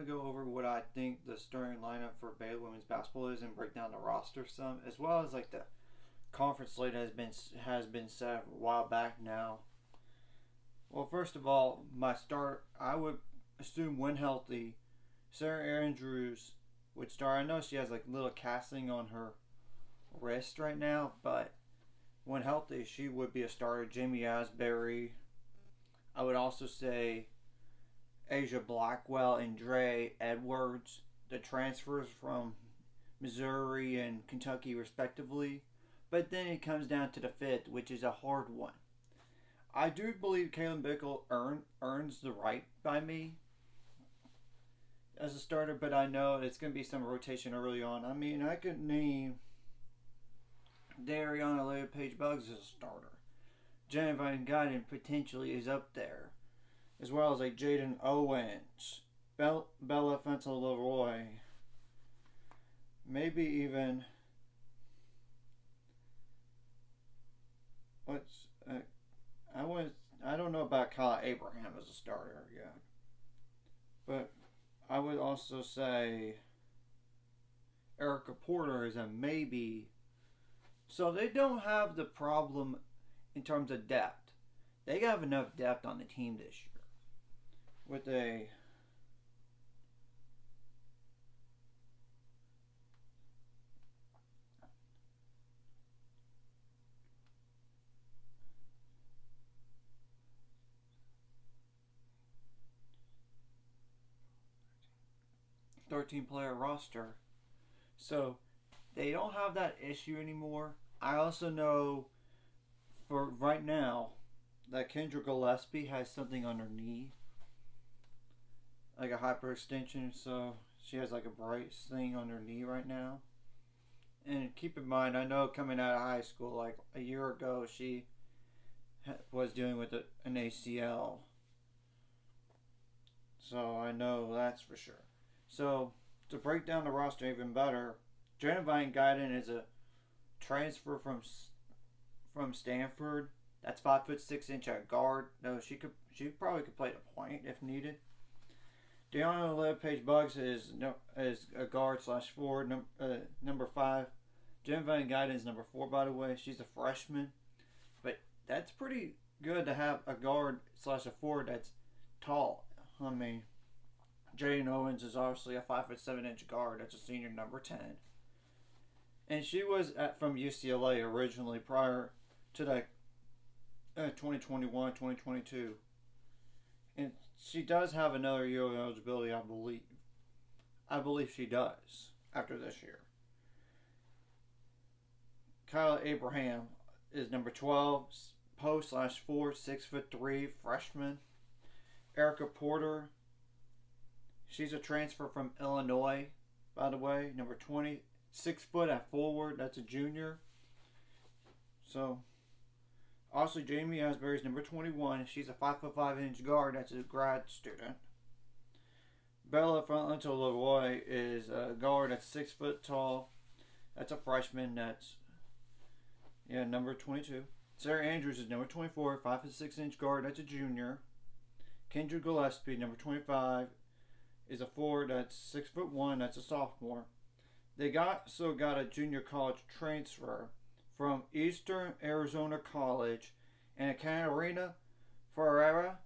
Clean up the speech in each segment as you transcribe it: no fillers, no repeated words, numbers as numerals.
to go over what I think the starting lineup for Baylor women's basketball is and break down the roster some, as well as like the conference slate has been set a while back now. Well, first of all, my start I would assume when healthy, Sarah Andrews would start. I know she has like little casting on her wrist right now, but when healthy, she would be a starter. Jamie Asbury. I would also say Asia Blackwell and Dre Edwards, the transfers from Missouri and Kentucky, respectively. But then it comes down to the fifth, which is a hard one. I do believe Kaylin Bickle earns the right by me as a starter, but I know it's going to be some rotation early on. I mean, I could name Dariana Leah Page Buggs as a starter. Jenna Van Guyden potentially is up there, as well as like Jaden Owens, Bella Fenton Leroy, maybe even what's I don't know about Kyle Abraham as a starter yet, but I would also say Erica Porter is a maybe. So they don't have the problem in terms of depth. They have enough depth on the team this year with a 13-player roster. So they don't have that issue anymore. I also know for right now that Kendra Gillespie has something on her knee, like a hyperextension. So she has like a brace thing on her knee right now. And keep in mind, I know coming out of high school, like a year ago, she was dealing with an ACL. So I know that's for sure. So to break down the roster even better, Jenna Van Guyden is a transfer from Stanford. That's 5'6" at guard. No, she probably could play the point if needed. Deanna Leah-Page Buggs is a guard slash forward, number 5. Jen Van Guyden is number 4, by the way. She's a freshman, but that's pretty good to have a guard slash a forward that's tall. I mean, Jaden Owens is obviously a 5'7" guard. That's a senior, number 10. And she was from UCLA originally prior to that 2021, 2022. And she does have another year of eligibility, I believe. I believe she does after this year. Kyle Abraham is number 12, post slash 4, 6'3", freshman. Erica Porter, she's a transfer from Illinois, by the way, number 20, 6 foot at forward. That's a junior. So, also Jamie Asbury is number 21. She's a 5'5" guard. That's a grad student. Bella Fenton Leroy is a guard that's 6 foot tall. That's a freshman. That's number 22. Sarah Andrews is number 24, 5'6" guard. That's a junior. Kendra Gillespie, number 25, is a forward. That's 6'1". That's a sophomore. They got a junior college transfer from Eastern Arizona College, and Katarina Ferreira.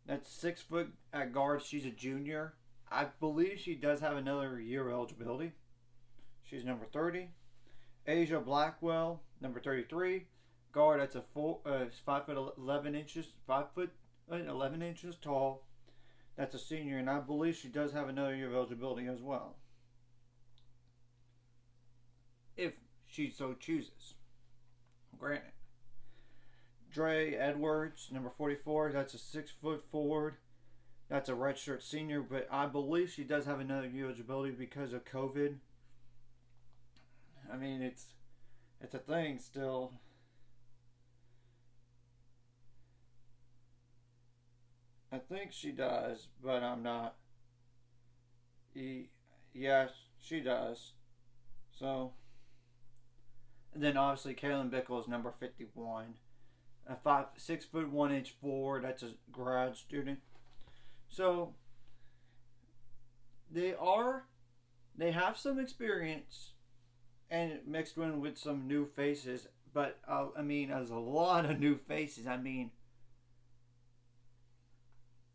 That's 6 foot at guard. She's a junior. I believe she does have another year of eligibility. She's number 30. Asia Blackwell, number 33, guard. That's a 5'11" tall. That's a senior, and I believe she does have another year of eligibility as well, if she so chooses. Granted. Dre Edwards, number 44. That's a 6 foot forward. That's a redshirt senior, but I believe she does have another year eligibility because of COVID. I mean, it's a thing still. I think she does, but I'm not. Yes, she does. So, and then obviously Kaylin Bickle is number 51. A 6'1" 1" forward. That's a grad student. So they have some experience and mixed in with some new faces. But I mean, there's a lot of new faces. I mean,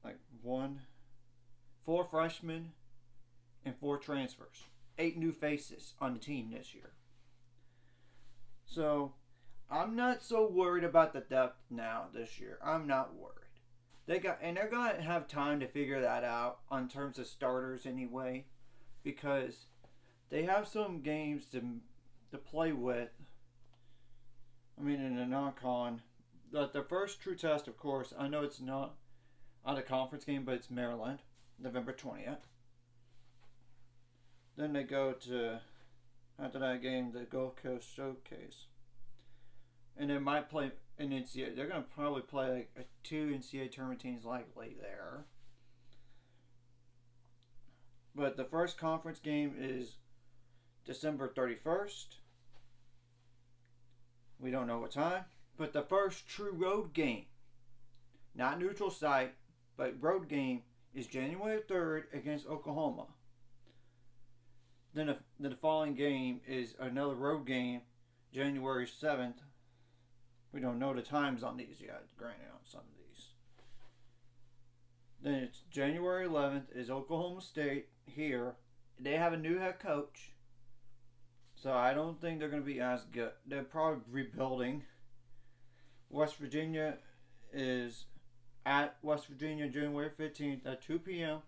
like 4 freshmen and 4 transfers, 8 new faces on the team this year. So I'm not so worried about the depth now this year. I'm not worried. They're gonna have time to figure that out on terms of starters anyway, because they have some games to play with. I mean, in the non-con, the first true test, of course, I know it's not on a conference game, but it's Maryland, November 20th. Then they go to, after that game, the Gulf Coast Showcase. And they might play an NCAA. They're going to probably play like 2 NCAA tournament teams likely there. But the first conference game is December 31st. We don't know what time. But the first true road game, not neutral site, but road game, is January 3rd against Oklahoma. Then the following game is another road game, January 7th. We don't know the times on these yet, granted, on some of these. Then it's January 11th is Oklahoma State here. They have a new head coach, so I don't think they're going to be as good. They're probably rebuilding. West Virginia is at West Virginia January 15th at 2 p.m.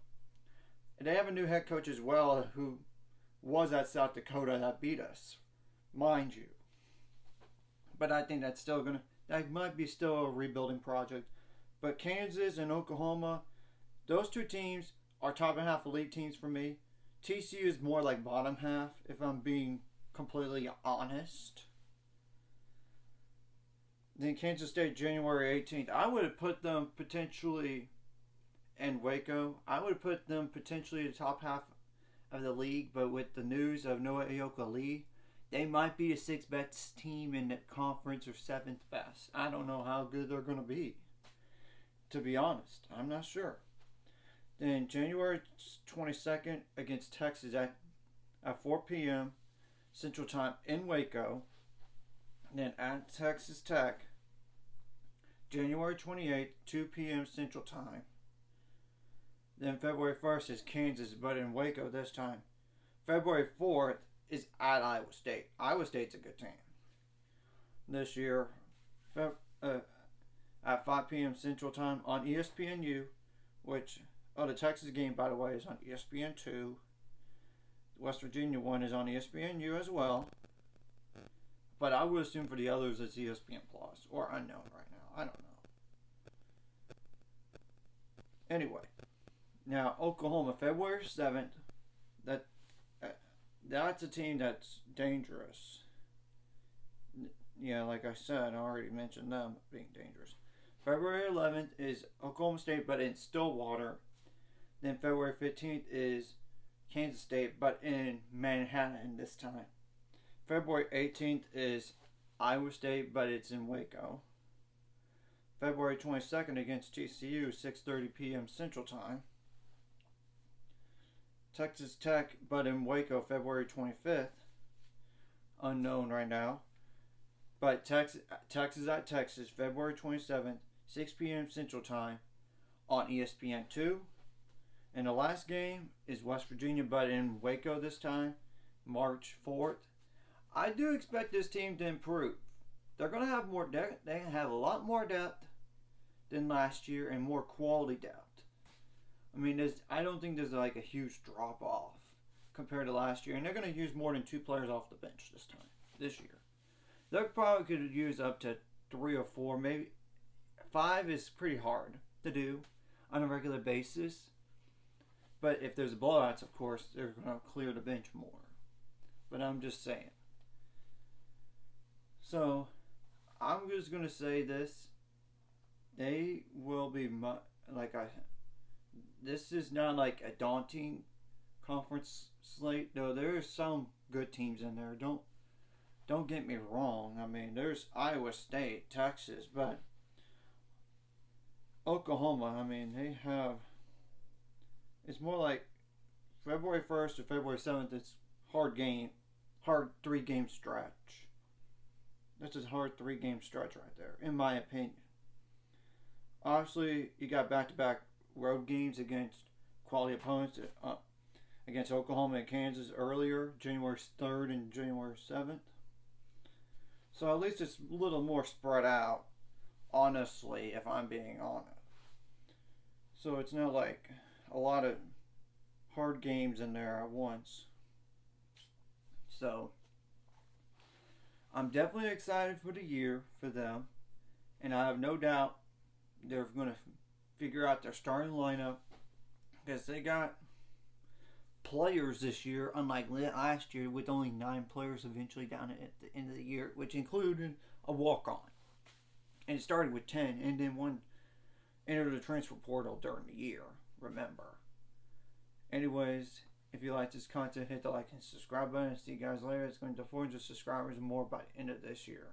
And they have a new head coach as well who was at South Dakota that beat us, mind you. But I think that might be still a rebuilding project. But Kansas and Oklahoma, those 2 teams are top and half elite teams for me. TCU is more like bottom half, if I'm being completely honest. Then Kansas State, January 18th. I would have put them potentially, and Waco, I would have put them potentially the top half of the league, but with the news of Noah Ayoka-Lee, they might be the 6th best team in the conference or 7th best. I don't know how good they're going to be, to be honest. I'm not sure. Then January 22nd against Texas at 4 p.m. Central Time in Waco. Then at Texas Tech, January 28th, 2 p.m. Central Time. Then February 1st is Kansas, but in Waco this time. February 4th is at Iowa State. Iowa State's a good team. This year, at 5 p.m. Central Time on ESPNU, the Texas game, by the way, is on ESPN2. The West Virginia one is on ESPNU as well. But I would assume for the others it's ESPN Plus, or unknown right now. I don't know. Anyway, now Oklahoma, February 7th. That's a team that's dangerous. Yeah, like I said, I already mentioned them being dangerous. February 11th is Oklahoma State, but in Stillwater. Then February 15th is Kansas State, but in Manhattan this time. February 18th is Iowa State, but it's in Waco. February 22nd against TCU, 6:30 p.m. Central Time. Texas Tech, but in Waco, February 25th. Unknown right now. But Texas at Texas, February 27th, 6 p.m. Central Time on ESPN2. And the last game is West Virginia, but in Waco this time, March 4th. I do expect this team to improve. They're going to have more depth. They have a lot more depth than last year and more quality depth. I mean, I don't think there's like a huge drop off compared to last year. And they're going to use more than 2 players off the bench this year. They probably could use up to 3 or 4, maybe 5 is pretty hard to do on a regular basis. But if there's blowouts, of course, they're going to clear the bench more. But I'm just saying. So, I'm just going to say this. They will be, this is not like a daunting conference slate. Though there are some good teams in there. Don't get me wrong. I mean, there's Iowa State, Texas, but Oklahoma, I mean, they have, it's more like February 1st to February 7th, it's hard 3-game stretch. That's a hard 3-game stretch right there, in my opinion. Obviously, you got back-to-back road games against quality opponents, against Oklahoma and Kansas earlier, January 3rd and January 7th. So at least it's a little more spread out, honestly, if I'm being honest. So it's not like a lot of hard games in there at once. So I'm definitely excited for the year for them. And I have no doubt they're going to figure out their starting lineup, because they got players this year, unlike last year, with only 9 players eventually down at the end of the year, which included a walk-on. And it started with 10, and then one entered the transfer portal during the year, remember. Anyways, if you like this content, hit the like and subscribe button. See you guys later. It's going to 400 subscribers and more by the end of this year.